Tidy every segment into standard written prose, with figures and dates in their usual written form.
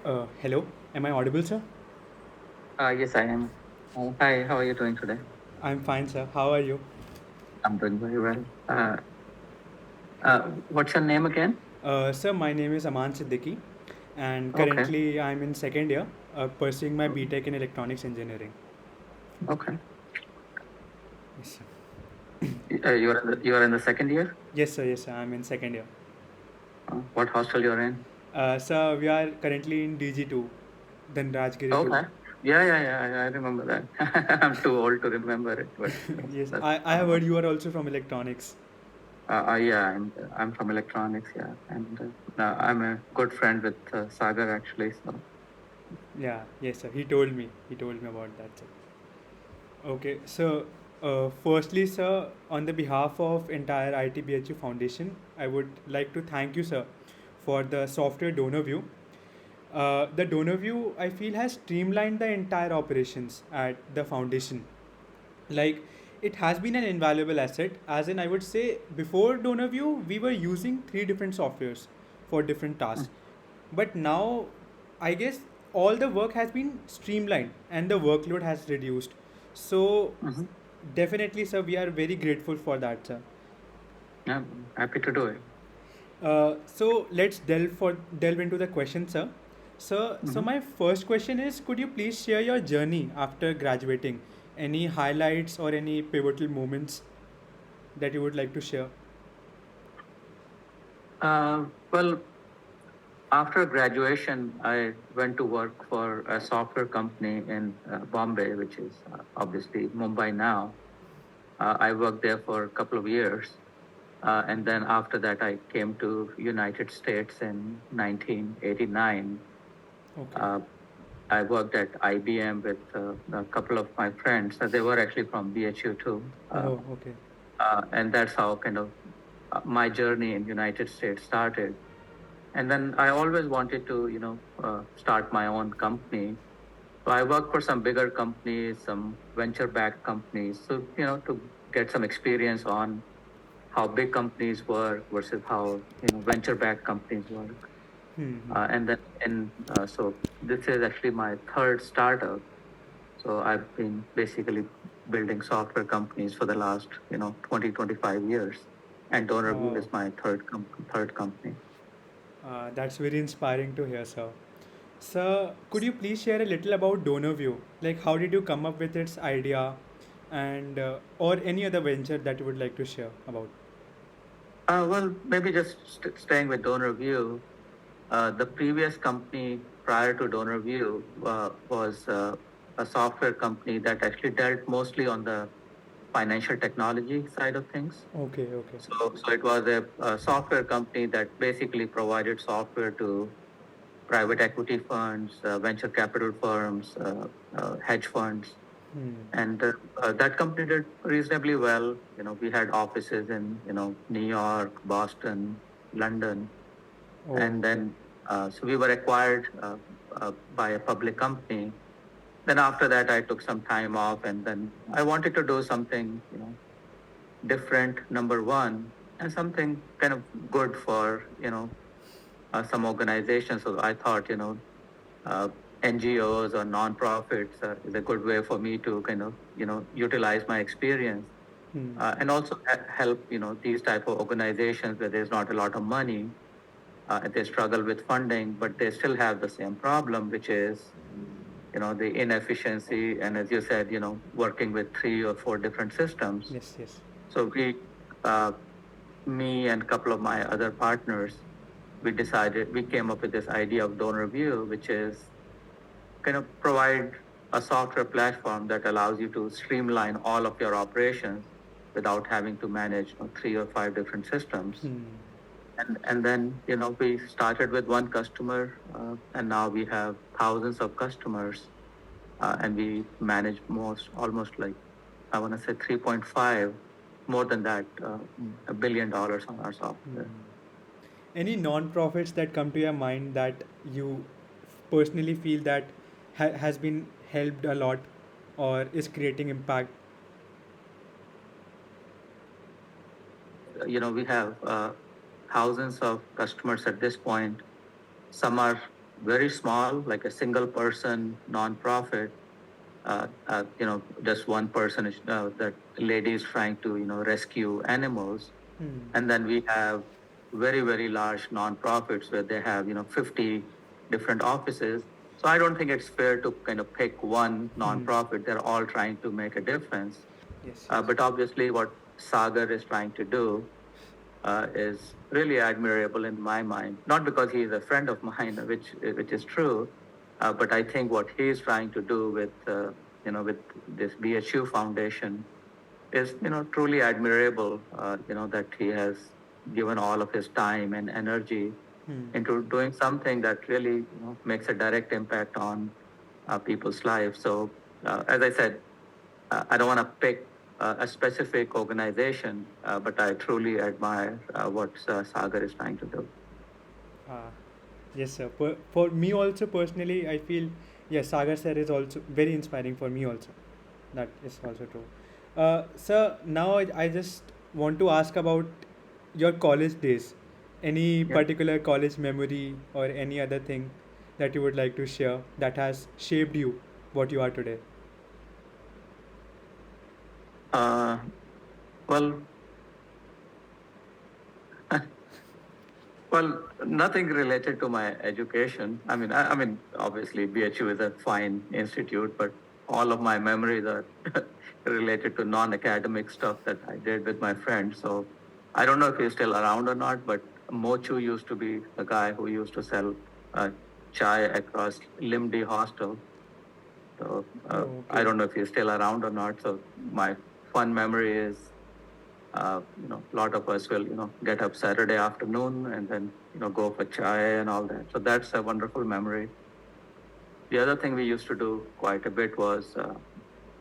Hello, am I audible, sir? Yes, I am. Hi, how are you doing today? I'm fine, sir. How are you? I'm doing very well. What's your name again? Sir, my name is Aman Siddiqui, and Okay, currently I'm in second year, pursuing my BTech in electronics engineering. okay. Yes, sir. You are in the second year. Yes, sir. I'm in second year. What hostel you're in? Sir, we are currently in DG2, then Rajgiri 2. Okay. Yeah. I remember that. I'm too old to remember it, but Yes, that's I have heard you are also from electronics. yeah. I'm from electronics. Yeah, and I'm a good friend with Sagar actually. So Yeah, yes, sir. He told me. He told me about that, sir. Okay, so firstly, sir, on the behalf of entire IT BHU Foundation, I would like to thank you, sir, for the software DonorView. The DonorView, I feel, has streamlined the entire operations at the foundation. Like, it has been an invaluable asset, as in, I would say, before DonorView, we were using three different softwares for different tasks. But now, I guess all the work has been streamlined and the workload has reduced. So, mhm. definitely, sir, we are very grateful for that, sir. Yeah, I'm happy to do it. So let's delve into the question, sir. So Mhm. my first question is, could you please share your journey after graduating? Any highlights or any pivotal moments that you would like to share? Well, after graduation, I went to work for a software company in Bombay, which is obviously Mumbai now. I worked there for a couple of years, and then after that, I came to United States in 1989. Okay. Uh, I worked at IBM with a couple of my friends. They were actually from BHU too, Oh, okay. and that's how kind of my journey in United States started. And then I always wanted to, start my own company. So I worked for some bigger companies, some venture-backed companies. So, to get some experience on how big companies work versus how, venture-backed companies work. Hmm. So this is actually my third startup. So I've been basically building software companies for the last, 20, 25 years. And DonorView Oh, is my third company. that's very inspiring to hear, sir. Sir, could you please share a little about DonorView? Like, how did you come up with its idea, and or any other venture that you would like to share about? Well, maybe just staying with DonorView. The previous company prior to DonorView was a software company that actually dealt mostly on the financial technology side of things. Okay, okay. So it was a software company that basically provided software to private equity funds, venture capital firms, hedge funds, Hmm. and that company did reasonably well. We had offices in New York, Boston, London, Oh, and okay. then so we were acquired by a public company. Then after that, I took some time off, and then I wanted to do something different. Number one, and something kind of good for some organizations. So I thought uh, NGOs or nonprofits is a good way for me to kind of utilize my experience Hmm. and also help these type of organizations where there's not a lot of money. They struggle with funding, but they still have the same problem, which is the inefficiency, and as you said, working with three or four different systems. Yes, yes. So uh, me and a couple of my other partners, we came up with this idea of DonorView, which is kind of provide a software platform that allows you to streamline all of your operations without having to manage three or five different systems. Hmm. And then we started with one customer, and now we have thousands of customers, and we manage almost like I want to say 3.5, more than that, $1 billion on our software. Hmm. Any non-profits that come to your mind that you personally feel that has been helped a lot or is creating impact? We have thousands of customers at this point. Some are very small, like a single person nonprofit. Just one person is that lady is trying to rescue animals, Hmm. and then we have very very large nonprofits where they have 50 different offices. So I don't think it's fair to kind of pick one Hmm. nonprofit. They're all trying to make a difference. Yes, yes. But obviously, what Sagar is trying to do is really admirable in my mind. Not because he is a friend of mine, which is true, but I think what he is trying to do with this BHU Foundation is truly admirable. That he has given all of his time and energy Hmm. into doing something that really makes a direct impact on people's lives. So as I said, I don't want to pick a specific organization, but I truly admire what Sagar is trying to do. Ah, yes, sir. For me also personally, I feel yes, Sagar sir is also very inspiring for me also. That is also true. Sir, now I just want to ask about your college days. Any Yeah. particular college memory or any other thing that you would like to share that has shaped you what you are today? Uh, well, well, nothing related to my education. I mean, obviously, BHU is a fine institute, but all of my memories are related to non-academic stuff that I did with my friends. So I don't know if he's still around or not, but Mochu used to be the guy who used to sell uh, chai across Limdi Hostel. So Oh, I okay. don't know if he's still around or not. So my fun memory is, a lot of us will, get up Saturday afternoon and then, go for chai and all that. So that's a wonderful memory. The other thing we used to do quite a bit was,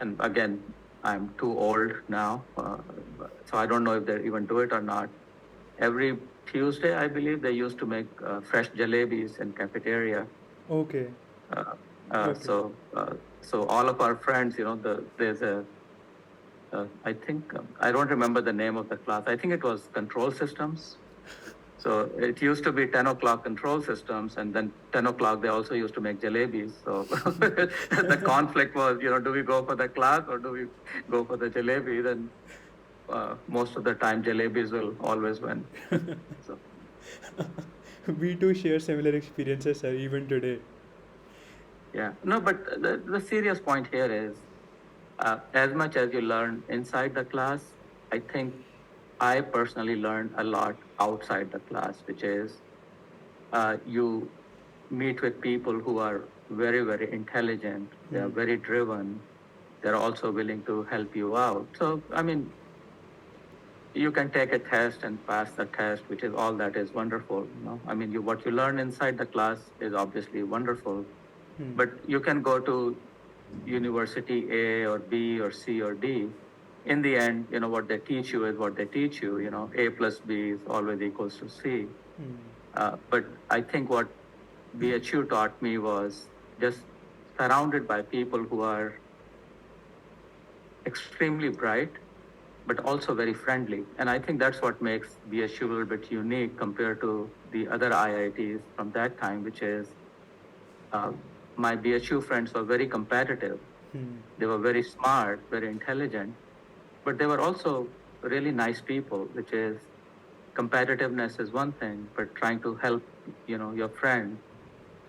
and again, I'm too old now, so I don't know if they even do it or not. Every Tuesday, I believe they used to make fresh jalebis in cafeteria. Okay. Uh, uh, Okay. so, uh, so all of our friends, there's a I think I don't remember the name of the class. I think it was control systems. So it used to be 10 o'clock control systems, and then 10 o'clock they also used to make jalebis. So the conflict was, do we go for the class or do we go for the jalebi? Then most of the time jalebis will always win. So We too share similar experiences, sir, even today. yeah, no, but the serious point here is as much as you learn inside the class, I think I personally learned a lot outside the class, which is you meet with people who are very, very intelligent, they are Hmm. very driven, they're also willing to help you out. So, I mean, you can take a test and pass the test, which is all that is wonderful. I mean, what you learn inside the class is obviously wonderful, Hmm. but you can go to university A or B or C or D. In the end, what they teach you is what they teach you. A plus B is always equals to C. Hmm. But I think what BHU taught me was just surrounded by people who are extremely bright, but also very friendly. And I think that's what makes BHU a little bit unique compared to the other IITs from that time, which is uh, my BHU friends were very competitive. Hmm. They were very smart, very intelligent, but they were also really nice people, which is competitiveness is one thing, but trying to help, your friend.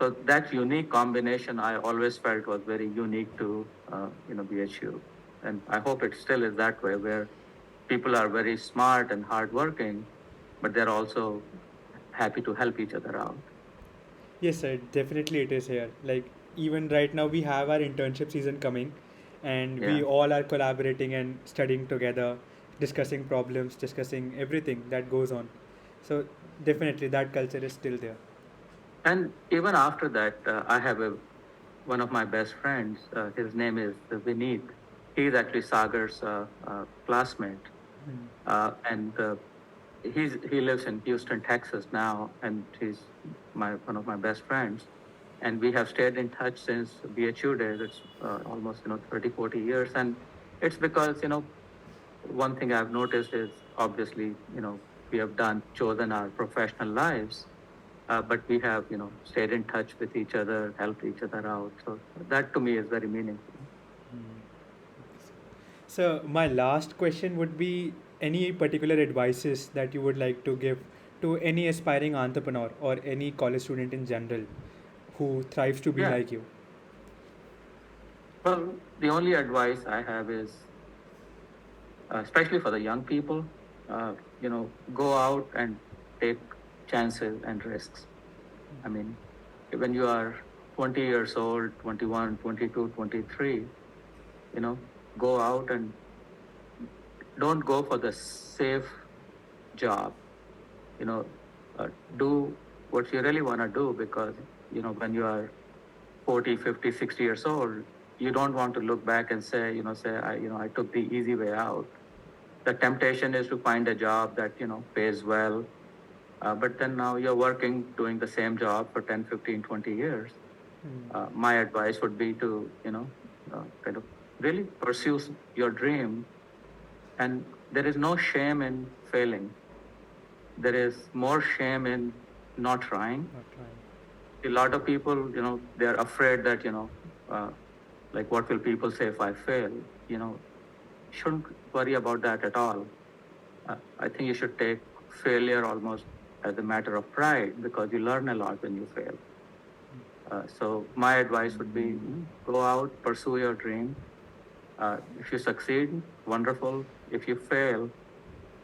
So that unique combination I always felt was very unique to, BHU. And I hope it still is that way, where people are very smart and hardworking, but they're also happy to help each other out. Yes, sir, definitely it is here. Like, even right now, we have our internship season coming, and Yeah. we all are collaborating and studying together, discussing problems, discussing everything that goes on. So, definitely, that culture is still there. And even after that, I have one of my best friends. His name is Vineet. He's actually Sagar's classmate. Hmm. And he lives in Houston, Texas now, and he's one of my best friends. And we have stayed in touch since BHU days. It's almost 30, 40 years, and it's because one thing I've noticed is obviously we have done chosen our professional lives, but we have, stayed in touch with each other, helped each other out. So that to me is very meaningful. So my last question would be any particular advices that you would like to give to any aspiring entrepreneur or any college student in general who thrives to be Yeah. like you? Well, the only advice I have is, especially for the young people, go out and take chances and risks. I mean, when you are 20 years old, 21, 22, 23, you know, go out and don't go for the safe job. You know, do what you really want to do, because, when you are 40, 50, 60 years old, you don't want to look back and say, I took the easy way out. The temptation is to find a job that, pays well. But then now you're working, doing the same job for 10, 15, 20 years. My advice would be to, kind of really pursue your dream. And there is no shame in failing. There is more shame in not trying. Not trying. A lot of people, they're afraid that, like, what will people say if I fail? Shouldn't worry about that at all. I think you should take failure almost as a matter of pride, because you learn a lot when you fail. So my advice would be, go out, pursue your dream. If you succeed, wonderful. If you fail,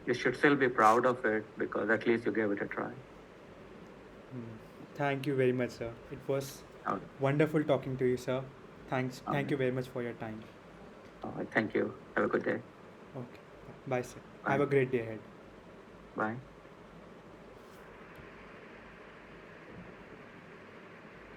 you should still be proud of it, because at least you gave it a try. Thank you very much, sir. It was Okay. wonderful talking to you, sir. Thanks. Thank Okay. you very much for your time. Thank you. Have a good day. Okay. Bye, sir. Bye. Have a great day ahead. Bye.